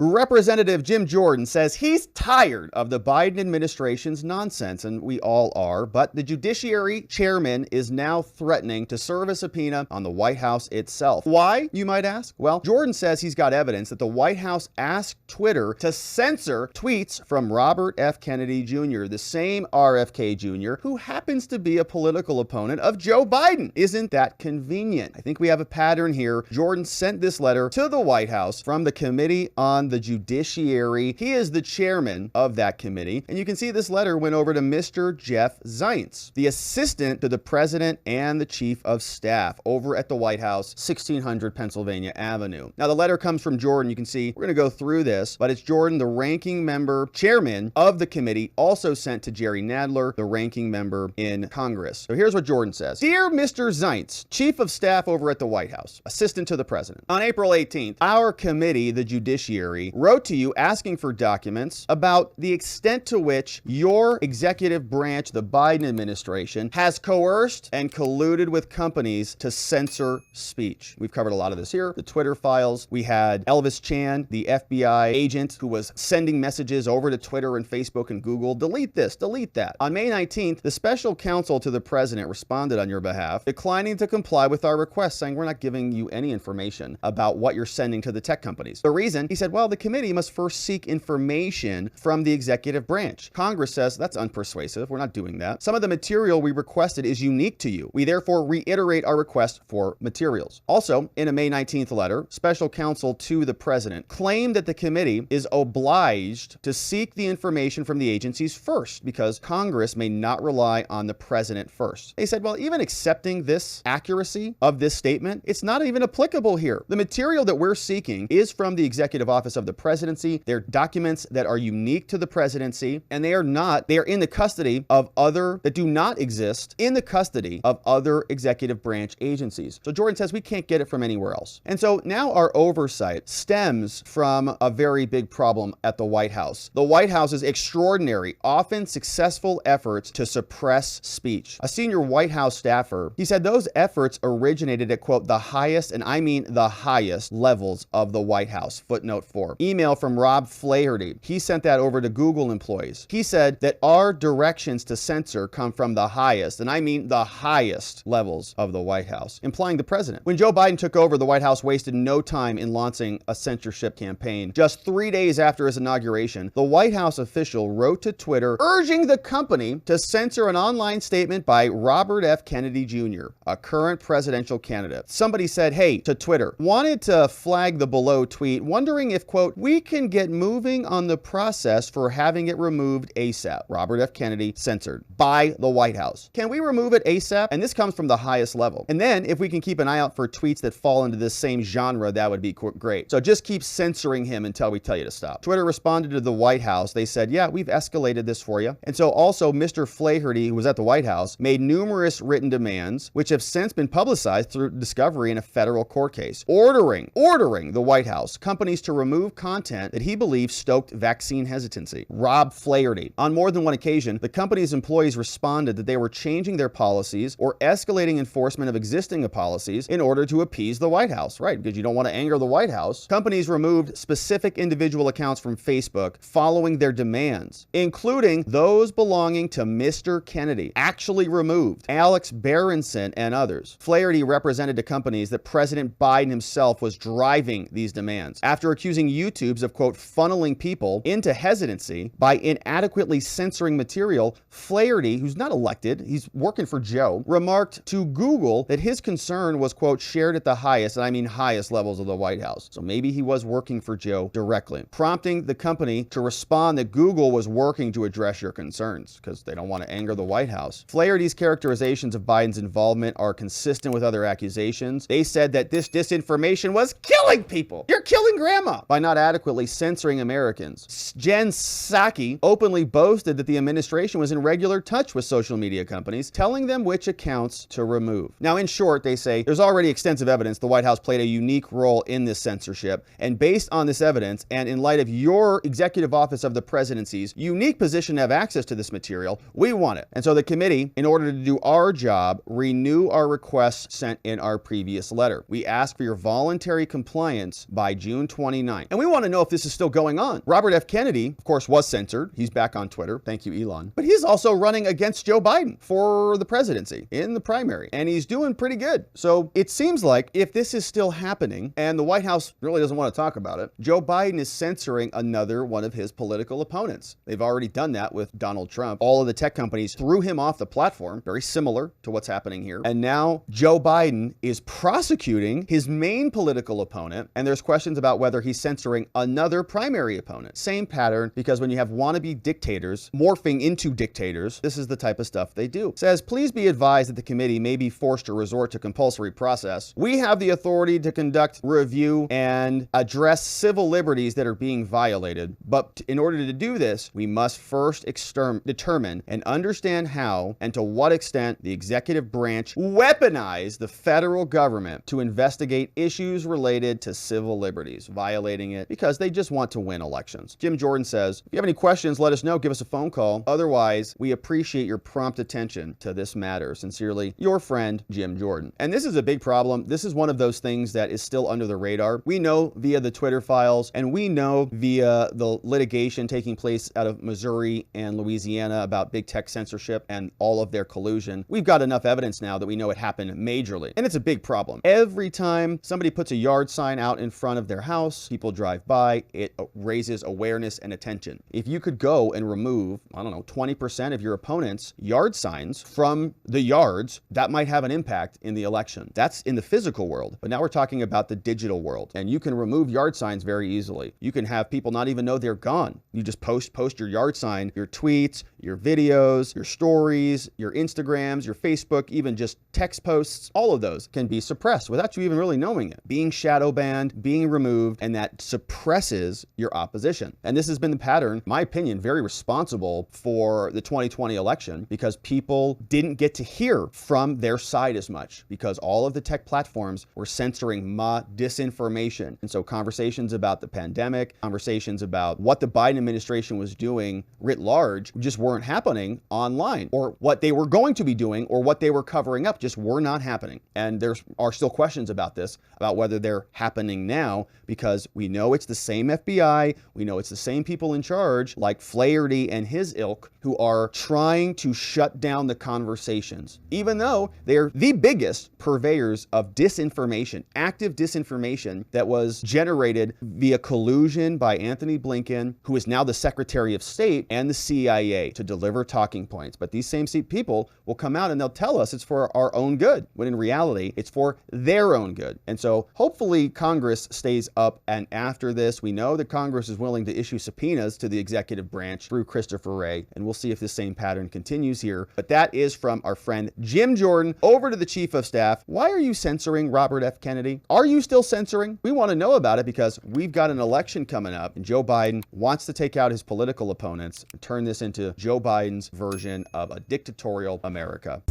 Representative Jim Jordan says he's tired of the Biden administration's nonsense, and we all are, but the Judiciary Chairman is now threatening to serve a subpoena on the White House itself. Why, you might ask? Well, Jordan says he's got evidence that the White House asked Twitter to censor tweets from Robert F. Kennedy Jr., the same RFK Jr., who happens to be a political opponent of Joe Biden. Isn't that convenient? I think we have a pattern here. Jordan sent this letter to the White House from the Committee on the Judiciary. He is the chairman of that committee, and you can see this letter went over to Mr. Jeff Zients, the assistant to the president and the chief of staff over at the White House, 1600 Pennsylvania Avenue. Now, the letter comes from Jordan. You can see we're going to go through this, but it's Jordan, the ranking member, chairman of the committee, also sent to Jerry Nadler, the ranking member in Congress. So here's what Jordan says. Dear Mr. Zients, chief of staff over at the White House, assistant to the president. On April 18th, our committee, the Judiciary, wrote to you asking for documents about the extent to which your executive branch, the Biden administration, has coerced and colluded with companies to censor speech. We've covered a lot of this here. The Twitter files. We had Elvis Chan, the FBI agent who was sending messages over to Twitter and Facebook and Google. Delete this, delete that. On May 19th, the special counsel to the president responded on your behalf, declining to comply with our request, saying we're not giving you any information about what you're sending to the tech companies. The reason, he said, well, the committee must first seek information from the executive branch. Congress says that's unpersuasive. We're not doing that. Some of the material we requested is unique to you. We therefore reiterate our request for materials. Also, in a May 19th letter, special counsel to the president claimed that the committee is obliged to seek the information from the agencies first because Congress may not rely on the president first. They said, well, even accepting this accuracy of this statement, it's not even applicable here. The material that we're seeking is from the executive office of the presidency. They're documents that are unique to the presidency, and they are in the custody of that do not exist in the custody of other executive branch agencies. So Jordan says we can't get it from anywhere else. And so now our oversight stems from a very big problem at the White House. The White House's extraordinary, often successful efforts to suppress speech. A senior White House staffer, he said those efforts originated at, quote, the highest, and I mean the highest levels of the White House. Footnote 4. Email from Rob Flaherty. He sent that over to Google employees. He said that our directions to censor come from the highest, and I mean the highest levels of the White House, implying the president. When Joe Biden took over, the White House wasted no time in launching a censorship campaign. Just 3 days after his inauguration, the White House official wrote to Twitter urging the company to censor an online statement by Robert F. Kennedy Jr., a current presidential candidate. Somebody said, hey, to Twitter, wanted to flag the below tweet, wondering if, quote, we can get moving on the process for having it removed ASAP. Robert F. Kennedy censored by the White House. Can we remove it ASAP? And this comes from the highest level. And then if we can keep an eye out for tweets that fall into this same genre, that would be great. So just keep censoring him until we tell you to stop. Twitter responded to the White House. They said, yeah, we've escalated this for you. And so also Mr. Flaherty, who was at the White House, made numerous written demands, which have since been publicized through discovery in a federal court case, ordering the White House companies to remove content that he believes stoked vaccine hesitancy. Rob Flaherty. On more than one occasion, the company's employees responded that they were changing their policies or escalating enforcement of existing policies in order to appease the White House, right? Because you don't want to anger the White House. Companies removed specific individual accounts from Facebook following their demands, including those belonging to Mr. Kennedy, actually removed Alex Berenson and others. Flaherty represented to companies that President Biden himself was driving these demands. After accusing YouTubes of, quote, funneling people into hesitancy by inadequately censoring material, Flaherty, who's not elected, he's working for Joe, remarked to Google that his concern was, quote, shared at the highest, and I mean highest levels of the White House. So maybe he was working for Joe directly, prompting the company to respond that Google was working to address your concerns because they don't want to anger the White House. Flaherty's characterizations of Biden's involvement are consistent with other accusations. They said that this disinformation was killing people. You're killing grandma by not adequately censoring Americans. Jen Psaki openly boasted that the administration was in regular touch with social media companies, telling them which accounts to remove. Now, in short, they say there's already extensive evidence the White House played a unique role in this censorship, and based on this evidence, and in light of your executive office of the presidency's unique position to have access to this material, we want it. And so the committee, in order to do our job, renew our requests sent in our previous letter. We ask for your voluntary compliance by June 29th. And we want to know if this is still going on. Robert F. Kennedy, of course, was censored. He's back on Twitter. Thank you, Elon. But he's also running against Joe Biden for the presidency in the primary. And he's doing pretty good. So it seems like if this is still happening and the White House really doesn't want to talk about it, Joe Biden is censoring another one of his political opponents. They've already done that with Donald Trump. All of the tech companies threw him off the platform, very similar to what's happening here. And now Joe Biden is prosecuting his main political opponent, and there's questions about whether he's censoring another primary opponent. Same pattern, because when you have wannabe dictators morphing into dictators, this is the type of stuff they do. It says, please be advised that the committee may be forced to resort to compulsory process. We have the authority to conduct review and address civil liberties that are being violated. But in order to do this, we must first determine and understand how and to what extent the executive branch weaponized the federal government to investigate issues related to civil liberties, violating it because they just want to win elections. Jim Jordan says, if you have any questions, let us know. Give us a phone call. Otherwise, we appreciate your prompt attention to this matter. Sincerely, your friend, Jim Jordan. And this is a big problem. This is one of those things that is still under the radar. We know via the Twitter files, and we know via the litigation taking place out of Missouri and Louisiana about big tech censorship and all of their collusion. We've got enough evidence now that we know it happened majorly. And it's a big problem. Every time somebody puts a yard sign out in front of their house, people drive by, it raises awareness and attention. If you could go and remove, I don't know, 20% of your opponent's yard signs from the yards, that might have an impact in the election. That's in the physical world. But now we're talking about the digital world. And you can remove yard signs very easily. You can have people not even know they're gone. You just post your yard sign, your tweets, your videos, your stories, your Instagrams, your Facebook, even just text posts. All of those can be suppressed without you even really knowing it. Being shadow banned, being removed, and that suppresses your opposition. And this has been the pattern, in my opinion, very responsible for the 2020 election, because people didn't get to hear from their side as much because all of the tech platforms were censoring disinformation. And so conversations about the pandemic, conversations about what the Biden administration was doing writ large just weren't happening online, or what they were going to be doing or what they were covering up just were not happening. And there are still questions about this, about whether they're happening now, because we know it's the same FBI, we know it's the same people in charge, like Flaherty and his ilk, who are trying to shut down the conversations, even though they're the biggest purveyors of disinformation, active disinformation that was generated via collusion by Anthony Blinken, who is now the Secretary of State, and the CIA to deliver talking points. But these same people will come out and they'll tell us it's for our own good, when in reality, it's for their own good. And so hopefully Congress stays up, and after this, we know that Congress is willing to issue subpoenas to the executive branch through Christopher Wray, and we'll see if the same pattern continues here. But that is from our friend Jim Jordan. Over to the Chief of Staff. Why are you censoring Robert F. Kennedy? Are you still censoring? We want to know about it because we've got an election coming up, and Joe Biden wants to take out his political opponents and turn this into Joe Biden's version of a dictatorial America.